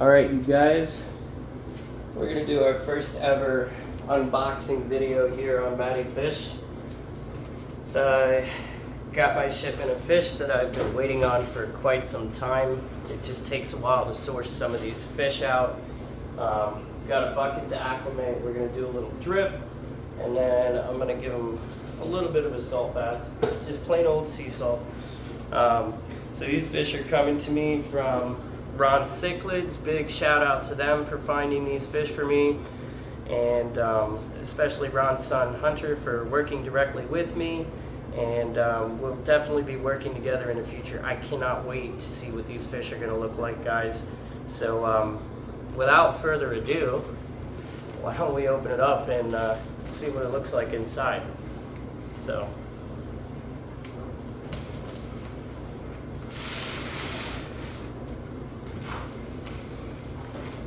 Alright, you guys, we're going to do our first ever unboxing video here on Matty Fish. So I got my shipment of fish that I've been waiting on for quite some time. It just takes a while to source some of these fish out. Got a bucket to acclimate. We're going to do a little drip, and then I'm going to give them a little bit of a salt bath, just plain old sea salt. So these fish are coming to me from Ron Cichlid's. Big shout out to them for finding these fish for me, and especially Ron's son Hunter for working directly with me, and we'll definitely be working together in the future. I cannot wait to see what these fish are going to look like, guys. So without further ado, why don't we open it up and see what it looks like inside. So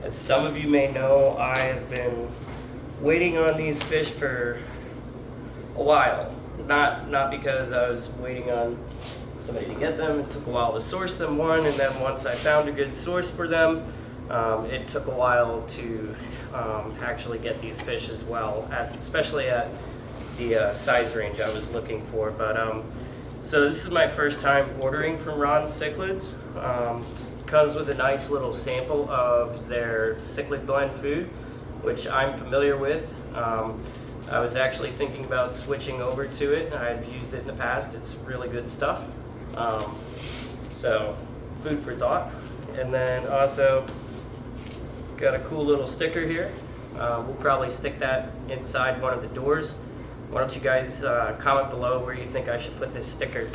as some of you may know, I have been waiting on these fish for a while. Not because I was waiting on somebody to get them. It took a while to source them, one, and then once I found a good source for them, it took a while to actually get these fish as well, especially at the size range I was looking for. But so this is my first time ordering from Ron Cichlid's. Comes with a nice little sample of their Cichlid blend food, which I'm familiar with. I was actually thinking about switching over to it. I've used it in the past. It's really good stuff. So food for thought. And then also got a cool little sticker here. We'll probably stick that inside one of the doors. Why don't you guys comment below where you think I should put this sticker.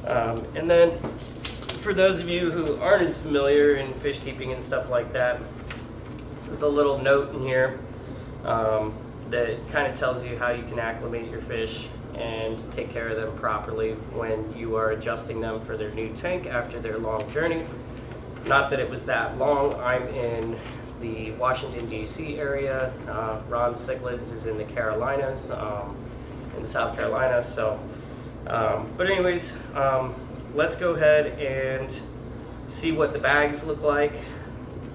And then for those of you who aren't as familiar in fish keeping and stuff like that, there's a little note in here that kind of tells you how you can acclimate your fish and take care of them properly when you are adjusting them for their new tank after their long journey. Not that it was that long. I'm in the Washington, D.C. area. Ron Cichlid's is in the Carolinas, in South Carolina. So, but anyways, let's go ahead and see what the bags look like.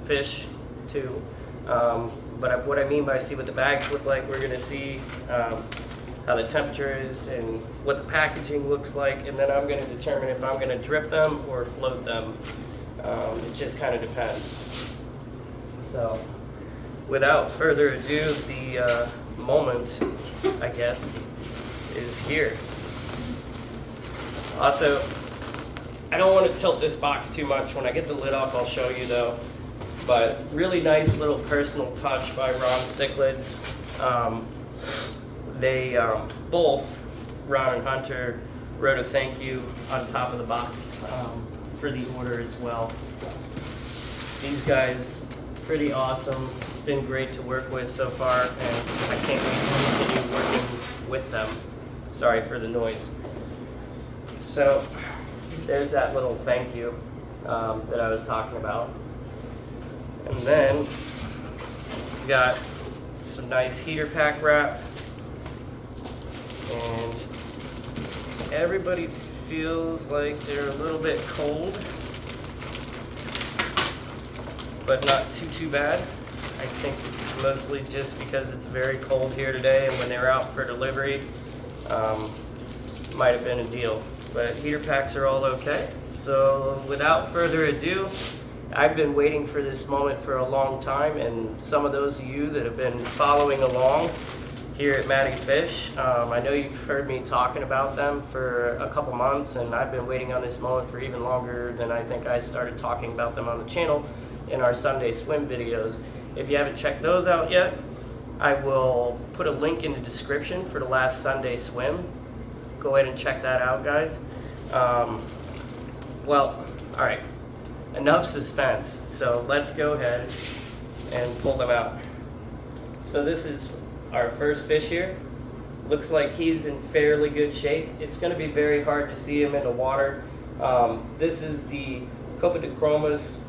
Fish too. But what I mean by see what the bags look like, we're gonna see how the temperature is and what the packaging looks like, and then I'm gonna determine if I'm gonna drip them or float them. It just kind of depends. So without further ado, the moment, I guess, is here. Also, I don't want to tilt this box too much. When I get the lid off, I'll show you though. But really nice little personal touch by Ron Cichlid's. They both, Ron and Hunter, wrote a thank you on top of the box for the order as well. These guys, pretty awesome. Been great to work with so far, and I can't wait to continue working with them. Sorry for the noise. So there's that little thank you that I was talking about. And then we got some nice heater pack wrap, and everybody feels like they're a little bit cold, but not too bad. I think it's mostly just because it's very cold here today, and when they were out for delivery, might have been a deal. But heater packs are all okay. So without further ado, I've been waiting for this moment for a long time, and some of those of you that have been following along here at Matty Fish, I know you've heard me talking about them for a couple months, and I've been waiting on this moment for even longer than I think I started talking about them on the channel in our Sunday swim videos. If you haven't checked those out yet, I will put a link in the description for the last Sunday swim. Go ahead and check that out, guys. Well, all right, enough suspense. So let's go ahead and pull them out. So this is our first fish here. Looks like he's in fairly good shape. It's going to be very hard to see him in the water. This is the Copidicromus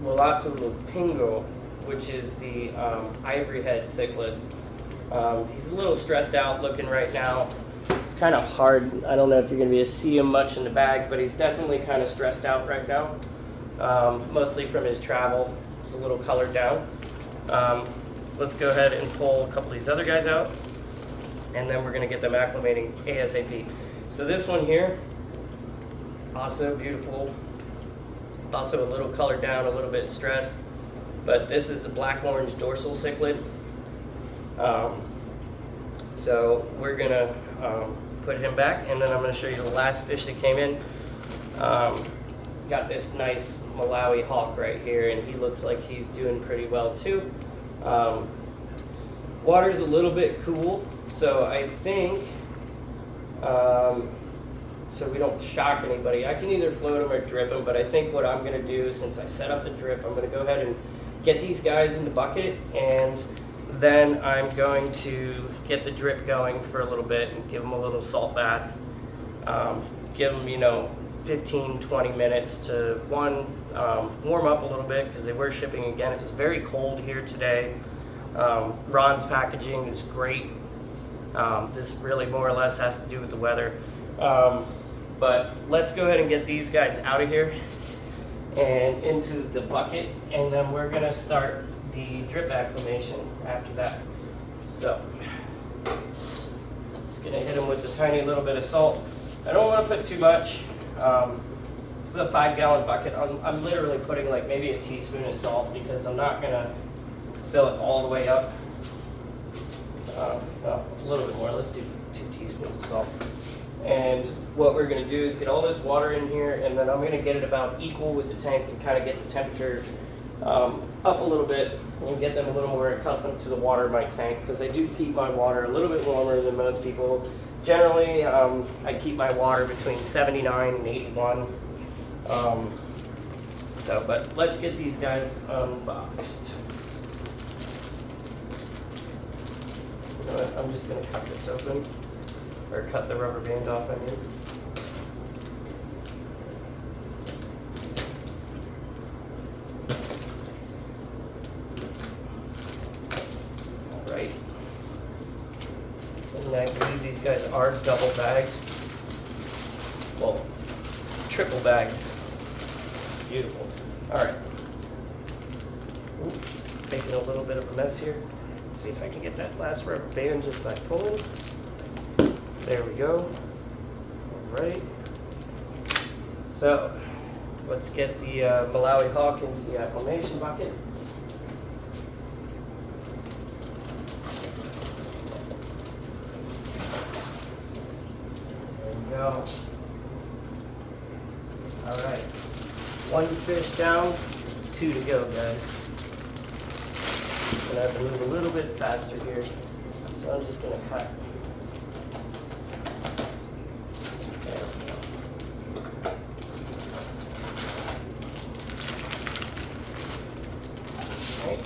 Pingo, which is the ivory head cichlid. He's a little stressed out looking right now. It's kind of hard. I don't know if you're going to be able to see him much in the bag, but he's definitely kind of stressed out right now. mostly from his travel. It's a little colored down. Let's go ahead and pull a couple of these other guys out, and then we're going to get them acclimating ASAP. So this one here, also beautiful, also a little colored down, a little bit stressed, but this is a black-orange dorsal cichlid. So we're going to put him back, and then I'm going to show you the last fish that came in. Got this nice Malawi hawk right here, and he looks like he's doing pretty well too. Water's a little bit cool, so I think, so we don't shock anybody, I can either float them or drip them, but I think what I'm going to do, since I set up the drip, I'm going to go ahead and get these guys in the bucket, and then I'm going to get the drip going for a little bit and give them a little salt bath. Give them, 15-20 minutes to warm up a little bit, because they were shipping again. It was very cold here today. Ron's packaging is great. This really more or less has to do with the weather. But let's go ahead and get these guys out of here and into the bucket, and then we're going to start the drip acclimation after that. So just going to hit them with a tiny little bit of salt. I don't want to put too much. This is a 5-gallon bucket. I'm literally putting like maybe a teaspoon of salt, because I'm not going to fill it all the way up. Well, a little bit more. Let's do 2 teaspoons of salt. And what we're going to do is get all this water in here, and then I'm going to get it about equal with the tank and kind of get the temperature up a little bit and get them a little more accustomed to the water in my tank, because I do keep my water a little bit warmer than most people. Generally, I keep my water between 79 and 81. But let's get these guys unboxed. You know what? I'm just going to cut this open, or cut the rubber band off, I mean. All right. And I believe these guys are double bagged. Well, triple bagged. Beautiful. All right. Ooh, making a little bit of a mess here. Let's see if I can get that last rubber band just by pulling. There we go. All right. So let's get the Malawi hawk into the acclimation bucket. There we go. All right. 1 fish down, 2 to go, guys. I'm gonna have to move a little bit faster here, so I'm just gonna cut. There we go. Right.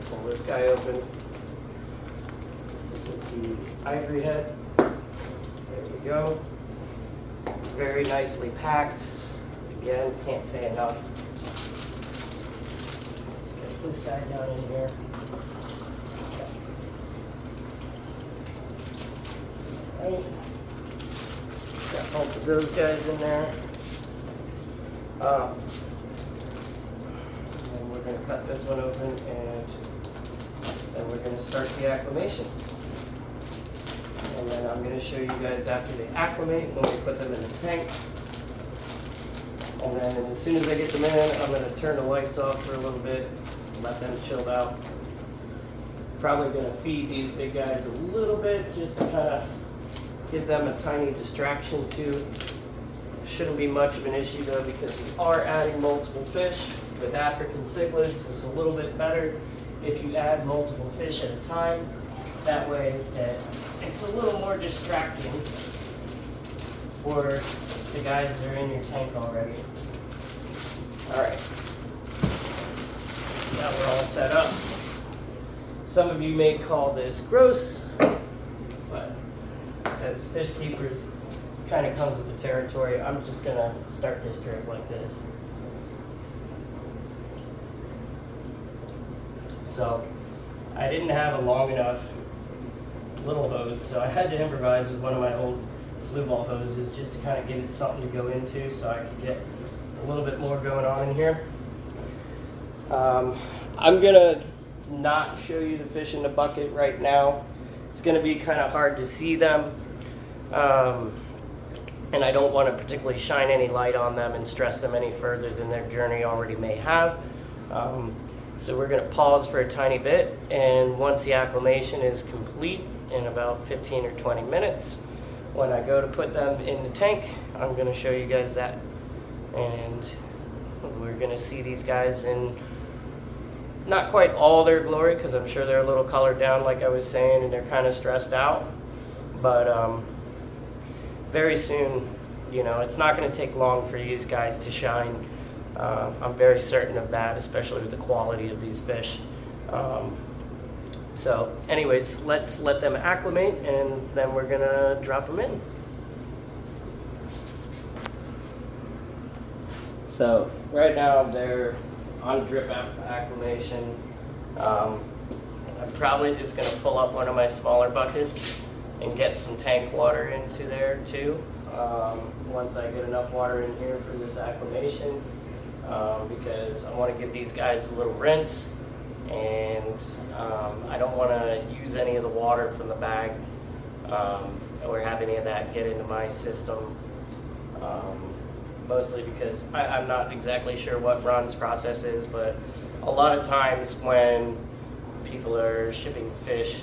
Pull this guy open. This is the ivory head. There we go. Very nicely packed. Again, can't say enough. Let's get this guy down in here. Right. Got both of those guys in there. And we're going to cut this one open, and then we're going to start the acclimation. And then I'm going to show you guys after they acclimate when we put them in the tank. And then as soon as I get them in, I'm going to turn the lights off for a little bit, let them chill out. Probably going to feed these big guys a little bit just to kind of give them a tiny distraction too. Shouldn't be much of an issue though, because we are adding multiple fish. With African cichlids, it's a little bit better if you add multiple fish at a time. That way it's a little more distracting for the guys that are in your tank already. All right, now we're all set up. Some of you may call this gross, but as fish keepers, kind of comes with the territory. I'm just gonna start this drip like this. So I didn't have a long enough little hose, so I had to improvise with one of my old flue ball hoses just to kind of give it something to go into so I could get a little bit more going on in here. I'm gonna not show you the fish in the bucket right now. It's gonna be kind of hard to see them. And I don't want to particularly shine any light on them and stress them any further than their journey already may have. So we're going to pause for a tiny bit, and once the acclimation is complete in about 15 or 20 minutes, when I go to put them in the tank, I'm going to show you guys that. And we're going to see these guys in not quite all their glory, because I'm sure they're a little colored down like I was saying, and they're kind of stressed out. But very soon, you know, it's not going to take long for these guys to shine. I'm very certain of that, especially with the quality of these fish. So anyways, let's let them acclimate, and then we're going to drop them in. So right now they're on drip acclimation. I'm probably just going to pull up one of my smaller buckets and get some tank water into there too. Once I get enough water in here for this acclimation, because I want to give these guys a little rinse, and I don't want to use any of the water from the bag or have any of that get into my system. Mostly because I'm not exactly sure what Ron's process is, but a lot of times when people are shipping fish,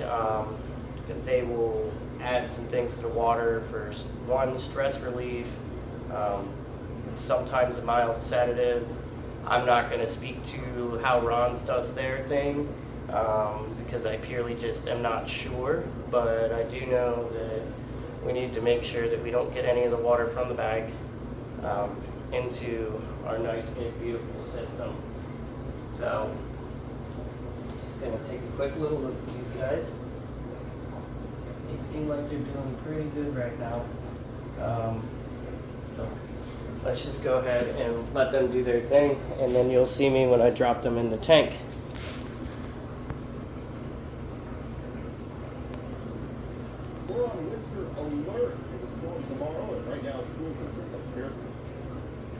they will add some things to the water for one, stress relief, sometimes a mild sedative. I'm not going to speak to how Ron's does their thing because I purely just am not sure, but I do know that we need to make sure that we don't get any of the water from the bag into our nice big beautiful system. So just going to take a quick little look at these guys. They seem like they're doing pretty good right now. So let's just go ahead and let them do their thing, and then you'll see me when I drop them in the tank. We're on winter alert for the storm tomorrow, and right now school systems are fearful.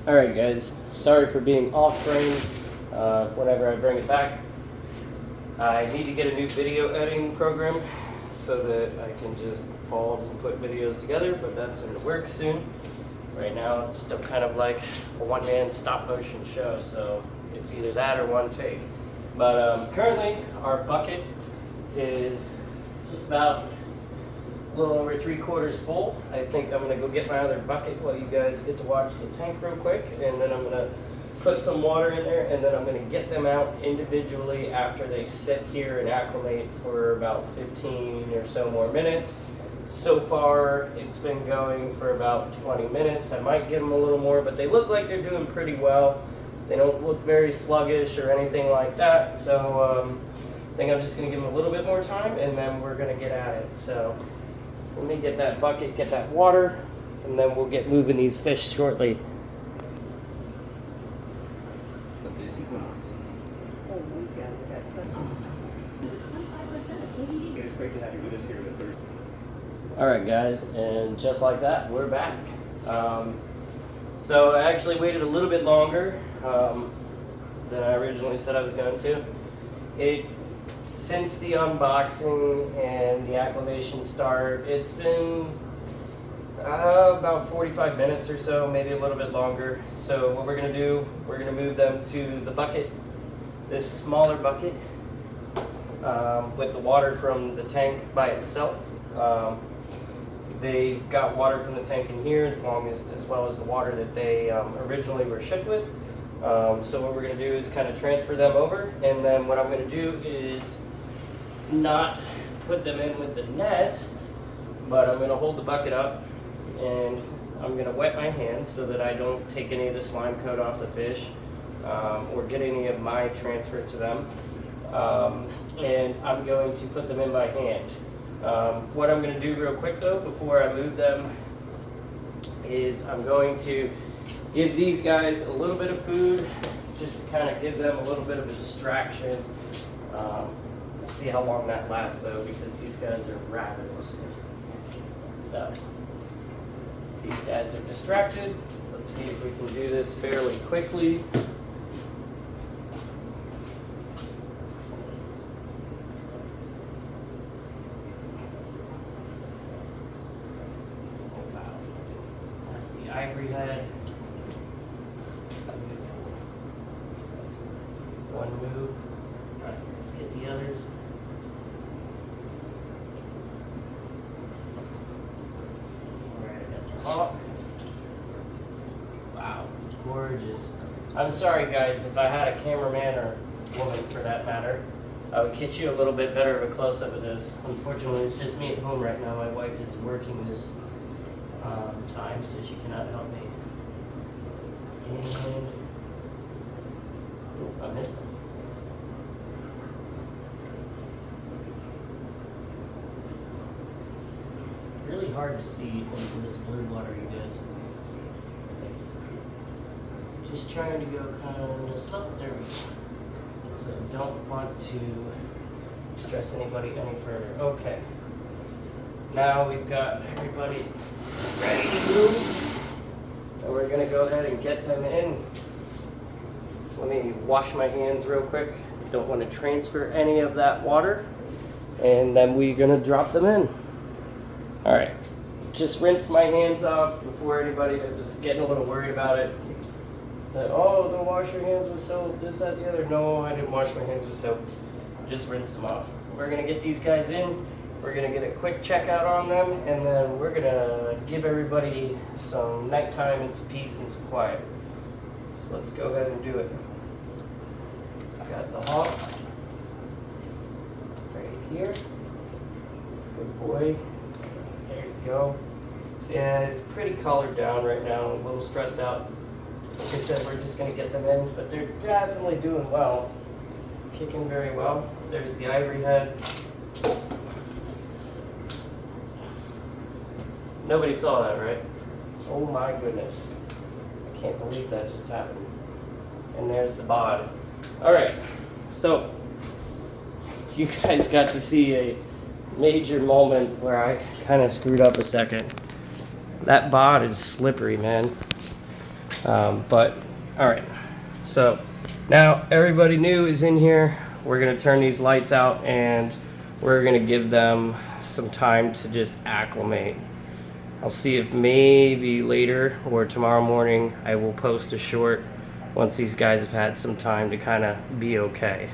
Alright guys, sorry for being off frame whenever I bring it back. I need to get a new video editing program so that I can just pause and put videos together, but that's in the works soon. Right now it's still kind of like a one-man stop-motion show, so it's either that or one take. But currently our bucket is just about a little over 3/4 full. I think I'm going to go get my other bucket while you guys get to watch the tank real quick, and then I'm going to put some water in there, and then I'm going to get them out individually after they sit here and acclimate for about 15 or so more minutes. So far it's been going for about 20 minutes. I might give them a little more, but they look like they're doing pretty well. They don't look very sluggish or anything like that, so I think I'm just going to give them a little bit more time, and then we're going to get at it. So let me get that bucket, get that water, and then we'll get moving these fish shortly. It's great to have you with us here at Thursday. Alright guys, and just like that, we're back. So I actually waited a little bit longer than I originally said I was going to. Since the unboxing and the acclimation start, it's been about 45 minutes or so, maybe a little bit longer. So what we're going to do, we're going to move them to the bucket, this smaller bucket, with the water from the tank by itself. They got water from the tank in here as well as the water that they originally were shipped with. So what we're going to do is kind of transfer them over, and then what I'm going to do is not put them in with the net, but I'm going to hold the bucket up, and I'm going to wet my hands so that I don't take any of the slime coat off the fish or get any of my transfer to them. And I'm going to put them in by hand. What I'm going to do real quick though before I move them is I'm going to give these guys a little bit of food just to kind of give them a little bit of a distraction. We'll see how long that lasts though, because these guys are ravenous. So these guys are distracted. Let's see if we can do this fairly quickly. Oh, wow. That's the ivory head. One move. All right, let's get the others. All right, I got the hawk. Wow, gorgeous. I'm sorry guys, if I had a cameraman or woman for that matter, I would get you a little bit better of a close-up of this. Unfortunately, it's just me at home right now. My wife is working this time, so she cannot help me. And oh, I missed them. Really hard to see into this blue water, you guys. Just trying to go kind of slow. There we go. So don't want to stress anybody any further. Okay. Now we've got everybody ready to move. And we're going to go ahead and get them in. Let me wash my hands real quick. Don't want to transfer any of that water. And then we're going to drop them in. All right. Just rinse my hands off before anybody that was getting a little worried about it. That, oh, don't wash your hands with soap, this, that, the other. No, I didn't wash my hands with soap. Just rinse them off. We're going to get these guys in. We're going to get a quick checkout on them. And then we're going to give everybody some nighttime and some peace and some quiet. So let's go ahead and do it. Got the hawk right here. Good boy. There you go. So yeah, it's pretty colored down right now. A little stressed out. Like I said, we're just going to get them in, but they're definitely doing well. Kicking very well. There's the ivory head. Nobody saw that, right? Oh my goodness. I can't believe that just happened. And there's the bod. Alright, so you guys got to see a major moment where I kind of screwed up a second. That bod is slippery, man. But all right, so now everybody new is in here. We're gonna turn these lights out and we're gonna give them some time to just acclimate. I'll see if maybe later or tomorrow morning I will post a short once these guys have had some time to kind of be okay.